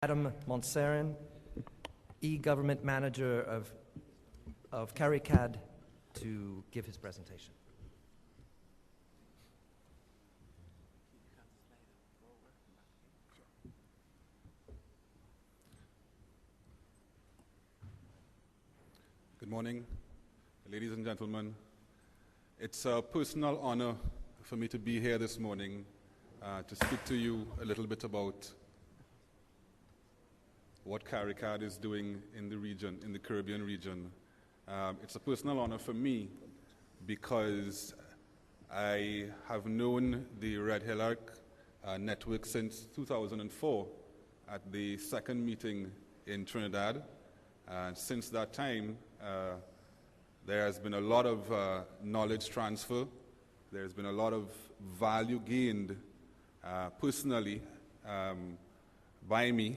Adam Montserin, e-government manager of CARICAD, to give his presentation. Good morning, ladies and gentlemen. It's a personal honor for me to be here this morning to speak to you a little bit about what CARICAD is doing in the region, in the Caribbean region. It's a personal honor for me because I have known the Red Gealc network since 2004 at the second meeting in Trinidad. And since that time, there has been a lot of knowledge transfer. There's been a lot of value gained personally by me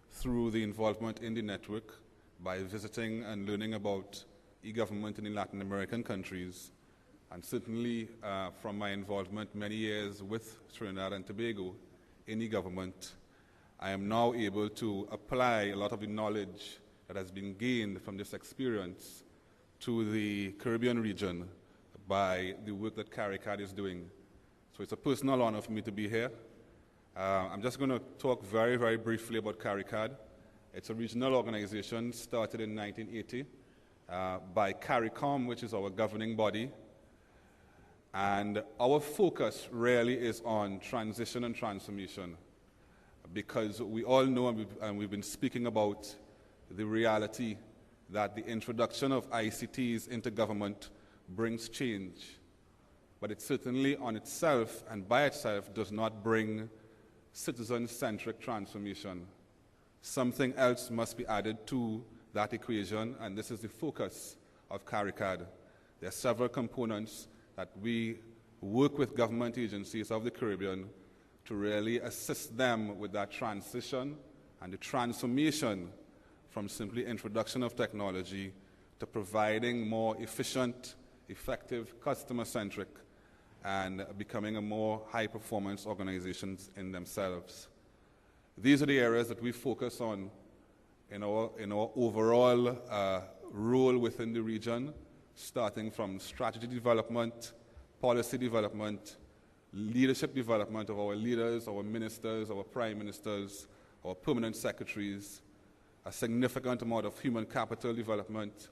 through the involvement in the network, by visiting and learning about e-government in the Latin American countries, and certainly from my involvement many years with Trinidad and Tobago in e-government, I am now able to apply a lot of the knowledge that has been gained from this experience to the Caribbean region by the work that CARICAD is doing. So it's a personal honor for me to be here. I'm just going to talk very, very briefly about CARICAD. It's a regional organization started in 1980 by CARICOM, which is our governing body. And our focus really is on transition and transformation, because we all know, and we've been speaking about the reality that the introduction of ICTs into government brings change. But it certainly on itself and by itself does not bring citizen-centric transformation. Something else must be added to that equation, and this is the focus of CARICAD. There are several components that we work with government agencies of the Caribbean to really assist them with that transition and the transformation from simply introduction of technology to providing more efficient, effective, customer-centric, and becoming a more high-performance organizations in themselves. These are the areas that we focus on in our overall role within the region, starting from strategy development, policy development, leadership development of our leaders, our ministers, our prime ministers, our permanent secretaries, a significant amount of human capital development,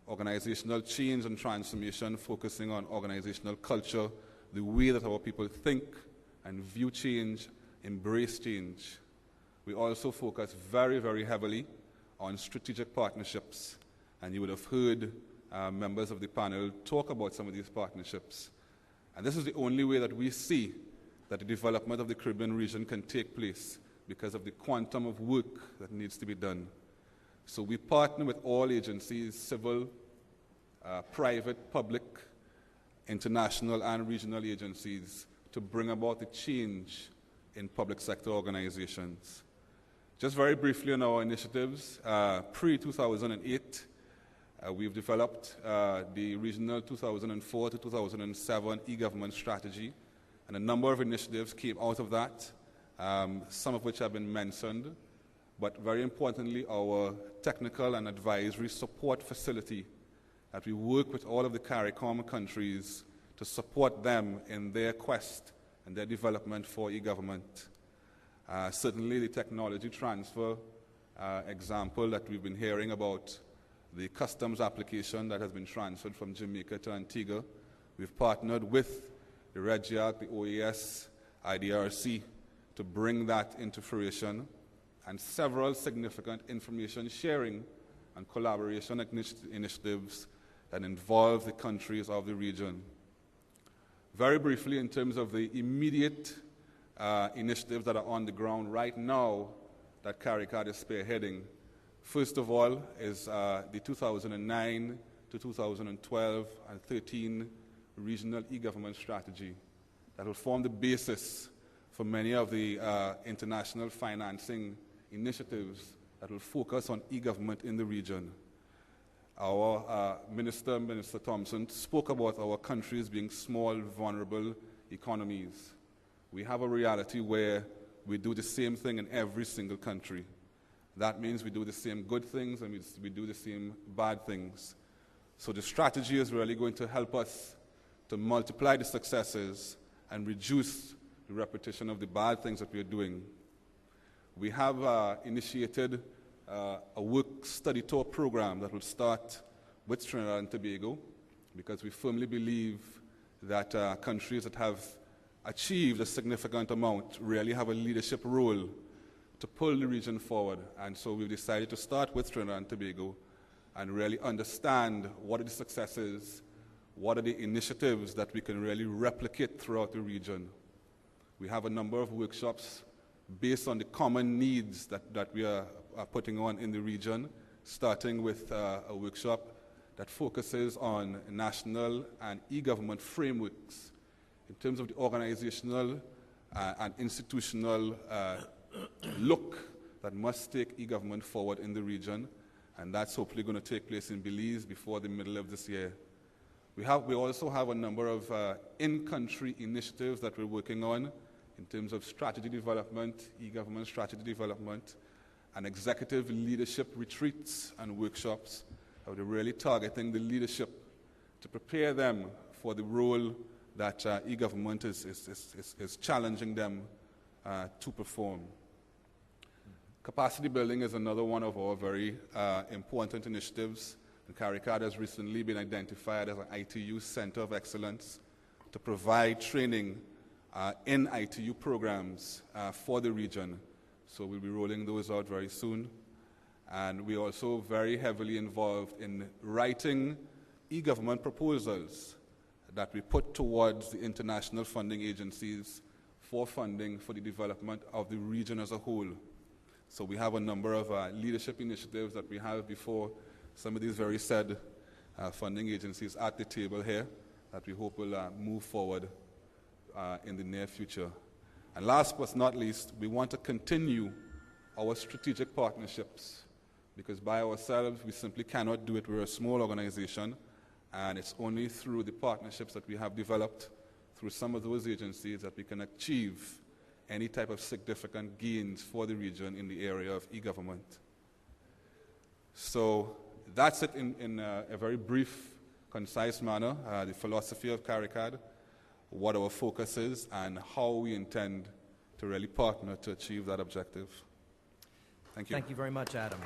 organizational change and transformation, focusing on organizational culture, the way that our people think and view change, embrace change. We also focus very, very heavily on strategic partnerships, and you would have heard members of the panel talk about some of these partnerships. And this is the only way that we see that the development of the Caribbean region can take place, because of the quantum of work that needs to be done. So we partner with all agencies, civil, private, public, international and regional agencies, to bring about the change in public sector organizations. Just very briefly on our initiatives, pre-2008, we've developed the regional 2004 to 2007 e-government strategy, and a number of initiatives came out of that, some of which have been mentioned, but very importantly, our technical and advisory support facility, that we work with all of the CARICOM countries to support them in their quest and their development for e-government. Certainly the technology transfer example that we've been hearing about, the customs application that has been transferred from Jamaica to Antigua. We've partnered with the Red Gealc, the OAS, IDRC, to bring that into fruition, and several significant information sharing and collaboration initiatives that involve the countries of the region. Very briefly, in terms of the immediate initiatives that are on the ground right now that CARICAD is spearheading, first of all is the 2009 to 2012 and 13 regional e-government strategy that will form the basis for many of the international financing initiatives that will focus on e-government in the region. Our Minister Thompson, spoke about our countries being small, vulnerable economies. We have a reality where we do the same thing in every single country. That means we do the same good things and we do the same bad things. So the strategy is really going to help us to multiply the successes and reduce the repetition of the bad things that we are doing. We have initiated a work study tour program that will start with Trinidad and Tobago, because we firmly believe that countries that have achieved a significant amount really have a leadership role to pull the region forward. And so we've decided to start with Trinidad and Tobago and really understand what are the successes, what are the initiatives that we can really replicate throughout the region. We have a number of workshops based on the common needs that we are putting on in the region, starting with a workshop that focuses on national and e-government frameworks in terms of the organizational and institutional look that must take e-government forward in the region, and that's hopefully going to take place in Belize before the middle of this year. We also have a number of in-country initiatives that we're working on in terms of strategy development, e-government strategy development, and executive leadership retreats and workshops that are really targeting the leadership to prepare them for the role that e-government is challenging them to perform. Capacity building is another one of our very important initiatives. And CARICAD has recently been identified as an ITU Center of Excellence to provide training in ITU programs for the region. So we'll be rolling those out very soon. And we're also very heavily involved in writing e-government proposals that we put towards the international funding agencies for funding for the development of the region as a whole. So we have a number of leadership initiatives that we have before some of these very said funding agencies at the table here that we hope will move forward in the near future. And last but not least, we want to continue our strategic partnerships, because by ourselves we simply cannot do it. We're a small organization, and it's only through the partnerships that we have developed through some of those agencies that we can achieve any type of significant gains for the region in the area of e-government. So that's it in a very brief, concise manner, the philosophy of CARICAD, what our focus is, and how we intend to really partner to achieve that objective. Thank you. Thank you very much, Adam.